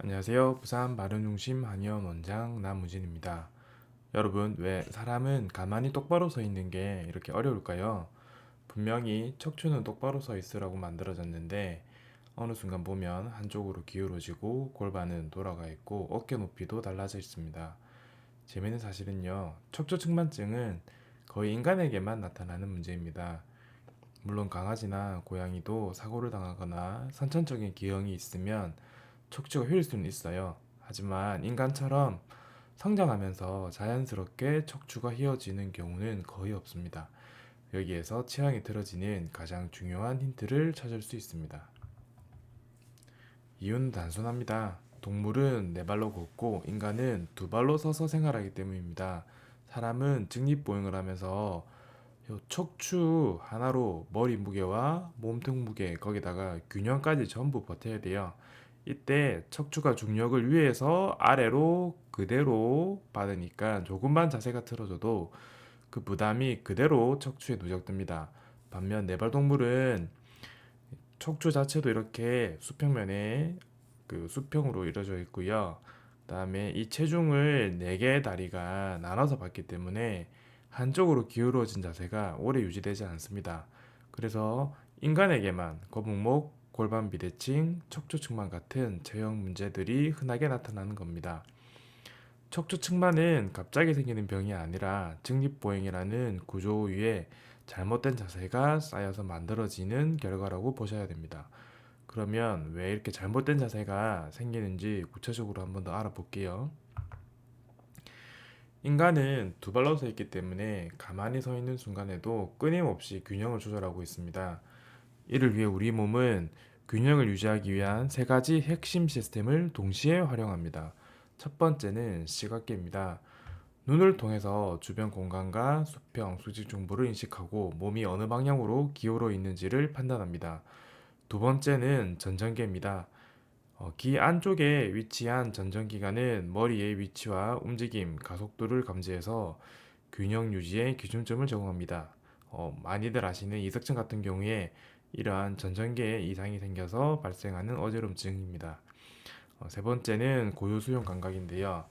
안녕하세요. 부산 마른중심 한의원 원장 남우진입니다. 여러분, 왜 사람은 가만히 똑바로 서 있는 게 이렇게 어려울까요? 분명히 척추는 똑바로 서 있으라고 만들어졌는데 어느 순간 보면 한쪽으로 기울어지고 골반은 돌아가 있고 어깨 높이도 달라져 있습니다. 재미있는 사실은요, 척추 측만증은 거의 인간에게만 나타나는 문제입니다. 물론 강아지나 고양이도 사고를 당하거나 선천적인 기형이 있으면 척추가 휘을 수는 있어요. 하지만 인간처럼 성장하면서 자연스럽게 척추가 휘어지는 경우는 거의 없습니다. 여기에서 체형이 틀어지는 가장 중요한 힌트를 찾을 수 있습니다. 이유는 단순합니다. 동물은 네 발로 걷고 인간은 두 발로 서서 생활하기 때문입니다. 사람은 직립보행을 하면서 요 척추 하나로 머리 무게와 몸통 무게 거기다가 균형까지 전부 버텨야 돼요. 이때 척추가 중력을 위에서 아래로 그대로 받으니까 조금만 자세가 틀어져도 그 부담이 그대로 척추에 누적됩니다. 반면 네발동물은 척추 자체도 이렇게 수평면에 수평으로 이루어져 있고요. 그다음에 이 체중을 네 개의 다리가 나눠서 받기 때문에 한쪽으로 기울어진 자세가 오래 유지되지 않습니다. 그래서 인간에게만 거북목, 골반 비대칭, 척추 측만 같은 체형 문제들이 흔하게 나타나는 겁니다. 척추 측만은 갑자기 생기는 병이 아니라 직립보행이라는 구조 위에 잘못된 자세가 쌓여서 만들어지는 결과라고 보셔야 됩니다. 그러면 왜 이렇게 잘못된 자세가 생기는지 구체적으로 한번 더 알아볼게요. 인간은 두 발로 서 있기 때문에 가만히 서 있는 순간에도 끊임없이 균형을 조절하고 있습니다. 이를 위해 우리 몸은 균형을 유지하기 위한 세 가지 핵심 시스템을 동시에 활용합니다. 첫 번째는 시각계입니다. 눈을 통해서 주변 공간과 수평, 수직 정보를 인식하고 몸이 어느 방향으로 기울어 있는지를 판단합니다. 두 번째는 전정계입니다. 귀 안쪽에 위치한 전정기관은 머리의 위치와 움직임, 가속도를 감지해서 균형 유지의 기준점을 적용합니다. 많이들 아시는 이석증 같은 경우에 이러한 전정계에 이상이 생겨서 발생하는 어지럼증입니다. 세 번째는 고유수용 감각인데요.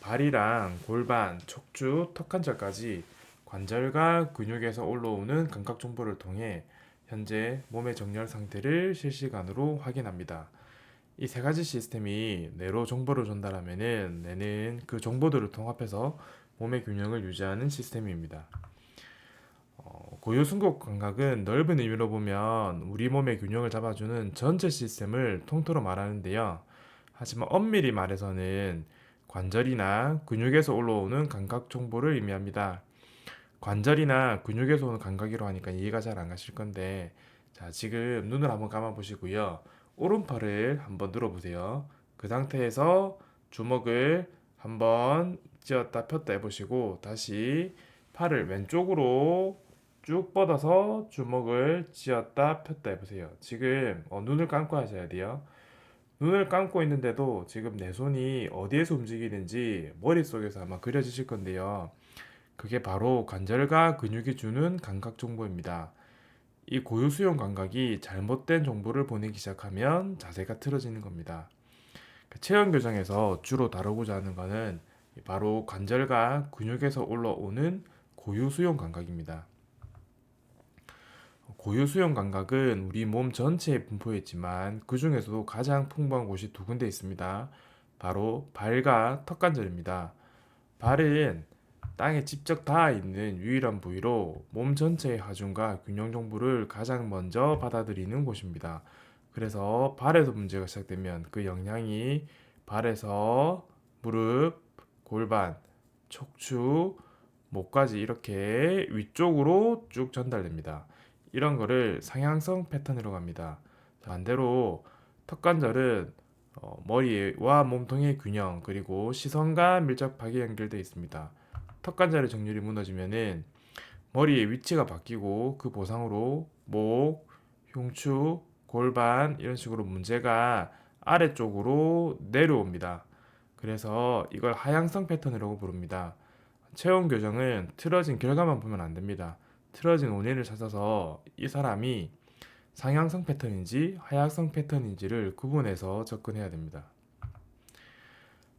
발이랑 골반, 척추, 턱관절까지 관절과 근육에서 올라오는 감각 정보를 통해 현재 몸의 정렬 상태를 실시간으로 확인합니다. 이 세 가지 시스템이 뇌로 정보를 전달하면은 뇌는 그 정보들을 통합해서 몸의 균형을 유지하는 시스템입니다. 고요순국 감각은 넓은 의미로 보면 우리 몸의 균형을 잡아주는 전체 시스템을 통틀어 말하는데요. 하지만 엄밀히 말해서는 관절이나 근육에서 올라오는 감각 정보를 의미합니다. 관절이나 근육에서 오는 감각이라고 하니까 이해가 잘 안 가실 건데, 자, 지금 눈을 한번 감아 보시고요. 오른팔을 한번 들어보세요. 그 상태에서 주먹을 한번 쥐었다 폈다 해보시고, 다시 팔을 왼쪽으로 쭉 뻗어서 주먹을 쥐었다 폈다 해보세요. 지금 눈을 감고 하셔야 돼요. 눈을 감고 있는데도 지금 내 손이 어디에서 움직이는지 머릿속에서 아마 그려지실 건데요. 그게 바로 관절과 근육이 주는 감각 정보입니다. 이 고유 수용 감각이 잘못된 정보를 보내기 시작하면 자세가 틀어지는 겁니다. 체형 교정에서 주로 다루고자 하는 것은 바로 관절과 근육에서 올라오는 고유 수용 감각입니다. 고유 수용 감각은 우리 몸 전체에 분포해 있지만 그 중에서도 가장 풍부한 곳이 두 군데 있습니다. 바로 발과 턱관절입니다. 발은 땅에 직접 닿아 있는 유일한 부위로 몸 전체의 하중과 균형 정보를 가장 먼저 받아들이는 곳입니다. 그래서 발에서 문제가 시작되면 그 영향이 발에서 무릎, 골반, 척추, 목까지 이렇게 위쪽으로 쭉 전달됩니다. 이런 거를 상향성 패턴이라고 합니다. 반대로 턱관절은 머리와 몸통의 균형 그리고 시선과 밀접하게 연결되어 있습니다. 턱관절의 정렬이 무너지면은 머리의 위치가 바뀌고 그 보상으로 목, 흉추, 골반 이런 식으로 문제가 아래쪽으로 내려옵니다. 그래서 이걸 하향성 패턴이라고 부릅니다. 체온 교정은 틀어진 결과만 보면 안 됩니다. 틀어진 원인을 찾아서 이 사람이 상향성 패턴인지 하향성 패턴인지를 구분해서 접근해야 됩니다.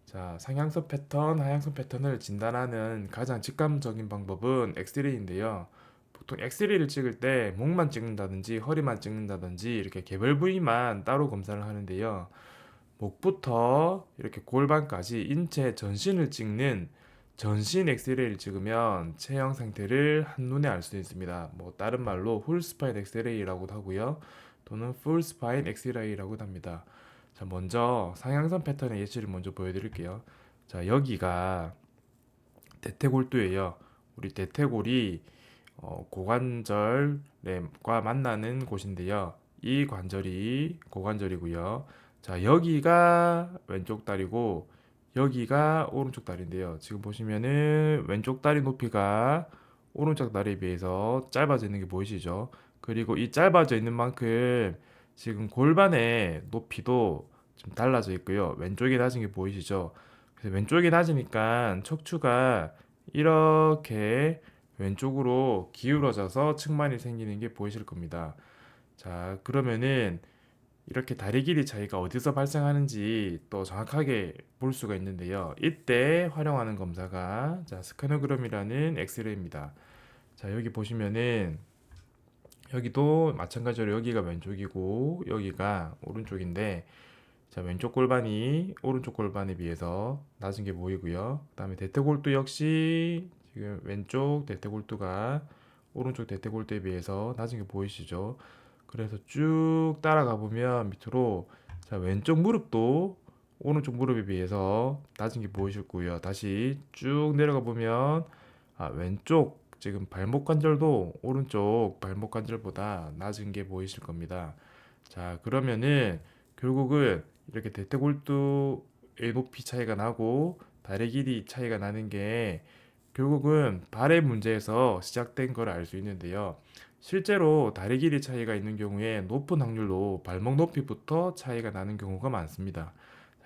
자, 상향선 패턴, 하향선 패턴을 진단하는 가장 직감적인 방법은 엑스레이인데요. 보통 엑스레이를 찍을 때 목만 찍는다든지 허리만 찍는다든지 이렇게 개별 부위만 따로 검사를 하는데요. 목부터 이렇게 골반까지 인체 전신을 찍는 전신 엑스레이를 찍으면 체형 상태를 한눈에 알 수 있습니다. 뭐 다른 말로 홀 스파인 엑스레이라고도 하고요. 또는 풀 스파인 엑스레이라고도 합니다. 자, 먼저 상향선 패턴의 예시를 먼저 보여드릴게요. 자, 여기가 대퇴골두예요. 우리 대퇴골이 고관절과 만나는 곳인데요. 이 관절이 고관절이고요. 자, 여기가 왼쪽 다리고 여기가 오른쪽 다리인데요. 지금 보시면은 왼쪽 다리 높이가 오른쪽 다리에 비해서 짧아져 있는 게 보이시죠? 그리고 이 짧아져 있는 만큼 지금 골반의 높이도 좀 달라져 있고요. 왼쪽이 낮은 게 보이시죠? 그래서 왼쪽이 낮으니까 척추가 이렇게 왼쪽으로 기울어져서 측만이 생기는 게 보이실 겁니다. 자, 그러면은 이렇게 다리 길이 차이가 어디서 발생하는지 또 정확하게 볼 수가 있는데요. 이때 활용하는 검사가 자, 스카노그램이라는 엑스레이입니다. 자, 여기 보시면은 여기도 마찬가지로 여기가 왼쪽이고 여기가 오른쪽인데 자, 왼쪽 골반이 오른쪽 골반에 비해서 낮은 게 보이고요. 그다음에 대퇴골두 역시 지금 왼쪽 대퇴골두가 오른쪽 대퇴골두에 비해서 낮은 게 보이시죠? 그래서 쭉 따라가 보면 밑으로 자, 왼쪽 무릎도 오른쪽 무릎에 비해서 낮은 게 보이실 거고요. 다시 쭉 내려가 보면 왼쪽 지금 발목 관절도 오른쪽 발목 관절보다 낮은 게 보이실 겁니다. 자, 그러면은 결국은 이렇게 대퇴골두의 높이 차이가 나고 다리 길이 차이가 나는 게 결국은 발의 문제에서 시작된 걸 알 수 있는데요. 실제로 다리 길이 차이가 있는 경우에 높은 확률로 발목 높이부터 차이가 나는 경우가 많습니다.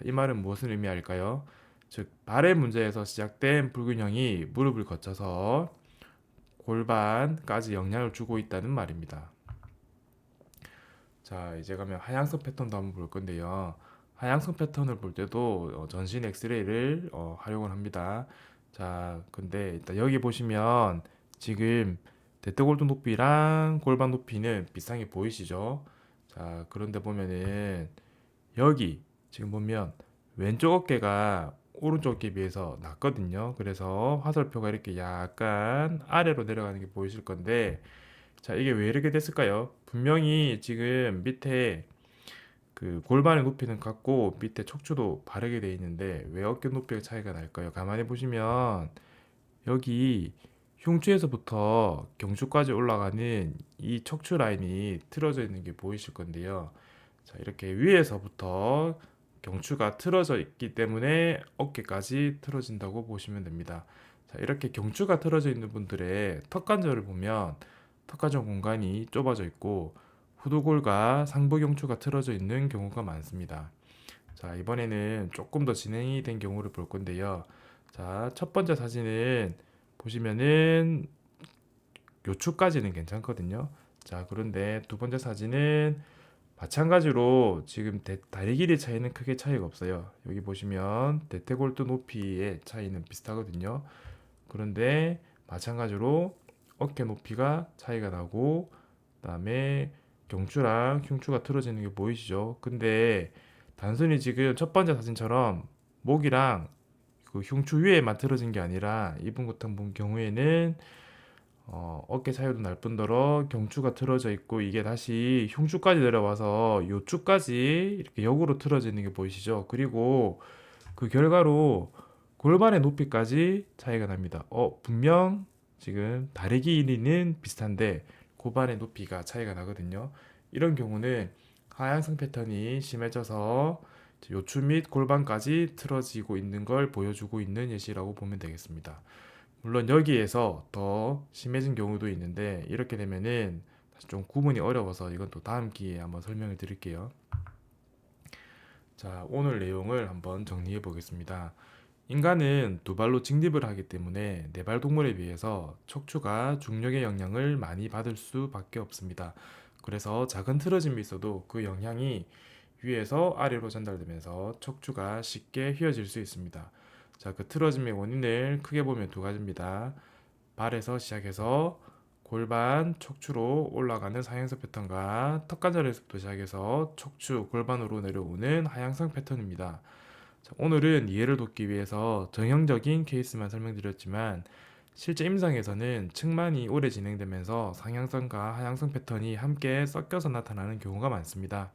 이 말은 무엇을 의미할까요? 즉, 발의 문제에서 시작된 불균형이 무릎을 거쳐서 골반까지 영향을 주고 있다는 말입니다. 자, 이제 가면 하향성 패턴도 한번 볼 건데요. 하향성 패턴을 볼 때도 전신 엑스레이를 활용을 합니다. 자, 근데 일단 여기 보시면 지금 대퇴골두 높이랑 골반 높이는 비슷하게 보이시죠? 자, 그런데 보면은 여기 지금 보면 왼쪽 어깨가 오른쪽 어깨에 비해서 낮거든요. 그래서 화살표가 이렇게 약간 아래로 내려가는 게 보이실 건데 자, 이게 왜 이렇게 됐을까요? 분명히 지금 밑에 그 골반의 높이는 같고 밑에 척추도 바르게 돼 있는데 왜 어깨 높이가 차이가 날까요? 가만히 보시면 여기 흉추에서부터 경추까지 올라가는 이 척추 라인이 틀어져 있는 게 보이실 건데요. 자, 이렇게 위에서부터 경추가 틀어져 있기 때문에 어깨까지 틀어진다고 보시면 됩니다. 자, 이렇게 경추가 틀어져 있는 분들의 턱관절을 보면 턱관절 공간이 좁아져 있고 후두골과 상부 경추가 틀어져 있는 경우가 많습니다. 자, 이번에는 조금 더 진행이 된 경우를 볼 건데요. 자, 첫 번째 사진은 보시면은 요추까지는 괜찮거든요. 자, 그런데 두 번째 사진은 마찬가지로 지금 다리 길이 차이는 크게 차이가 없어요. 여기 보시면 대퇴골두 높이의 차이는 비슷하거든요. 그런데 마찬가지로 어깨 높이가 차이가 나고 그다음에 경추랑 흉추가 틀어지는 게 보이시죠? 근데 단순히 지금 첫 번째 사진처럼 목이랑 그 흉추 위에만 틀어진 게 아니라 이분 같은 경우에는 어깨 사이도 날 뿐더러 경추가 틀어져 있고 이게 다시 흉추까지 내려와서 요추까지 이렇게 역으로 틀어지는 게 보이시죠? 그리고 그 결과로 골반의 높이까지 차이가 납니다. 분명 지금 다리 길이는 비슷한데 골반의 높이가 차이가 나거든요. 이런 경우는 하향성 패턴이 심해져서 요추 및 골반까지 틀어지고 있는 걸 보여주고 있는 예시라고 보면 되겠습니다. 물론 여기에서 더 심해진 경우도 있는데 이렇게 되면은 사실 좀 구분이 어려워서 이건 또 다음 기회에 한번 설명을 드릴게요. 자, 오늘 내용을 한번 정리해 보겠습니다. 인간은 두 발로 직립을 하기 때문에 네 발 동물에 비해서 척추가 중력의 영향을 많이 받을 수밖에 없습니다. 그래서 작은 틀어짐이 있어도 그 영향이 위에서 아래로 전달되면서 척추가 쉽게 휘어질 수 있습니다. 자, 그 틀어짐의 원인을 크게 보면 두 가지입니다. 발에서 시작해서 골반, 척추로 올라가는 상향성 패턴과 턱관절에서부터 시작해서 척추, 골반으로 내려오는 하향성 패턴입니다. 자, 오늘은 이해를 돕기 위해서 정형적인 케이스만 설명드렸지만 실제 임상에서는 측만이 오래 진행되면서 상향성과 하향성 패턴이 함께 섞여서 나타나는 경우가 많습니다.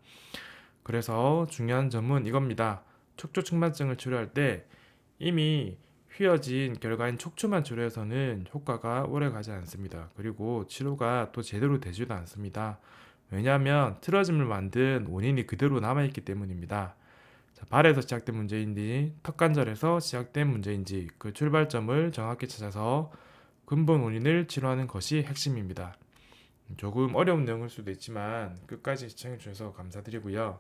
그래서 중요한 점은 이겁니다. 척추 측만증을 치료할 때 이미 휘어진 결과인 척추만 치료해서는 효과가 오래 가지 않습니다. 그리고 치료가 또 제대로 되지도 않습니다. 왜냐하면 틀어짐을 만든 원인이 그대로 남아있기 때문입니다. 자, 발에서 시작된 문제인지 턱관절에서 시작된 문제인지 그 출발점을 정확히 찾아서 근본 원인을 치료하는 것이 핵심입니다. 조금 어려운 내용일 수도 있지만 끝까지 시청해 주셔서 감사드리고요.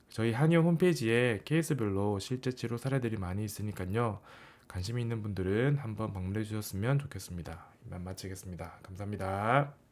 저희 한의원 홈페이지에 케이스별로 실제 치료 사례들이 많이 있으니까요. 관심 있는 분들은 한번 방문해 주셨으면 좋겠습니다. 이만 마치겠습니다. 감사합니다.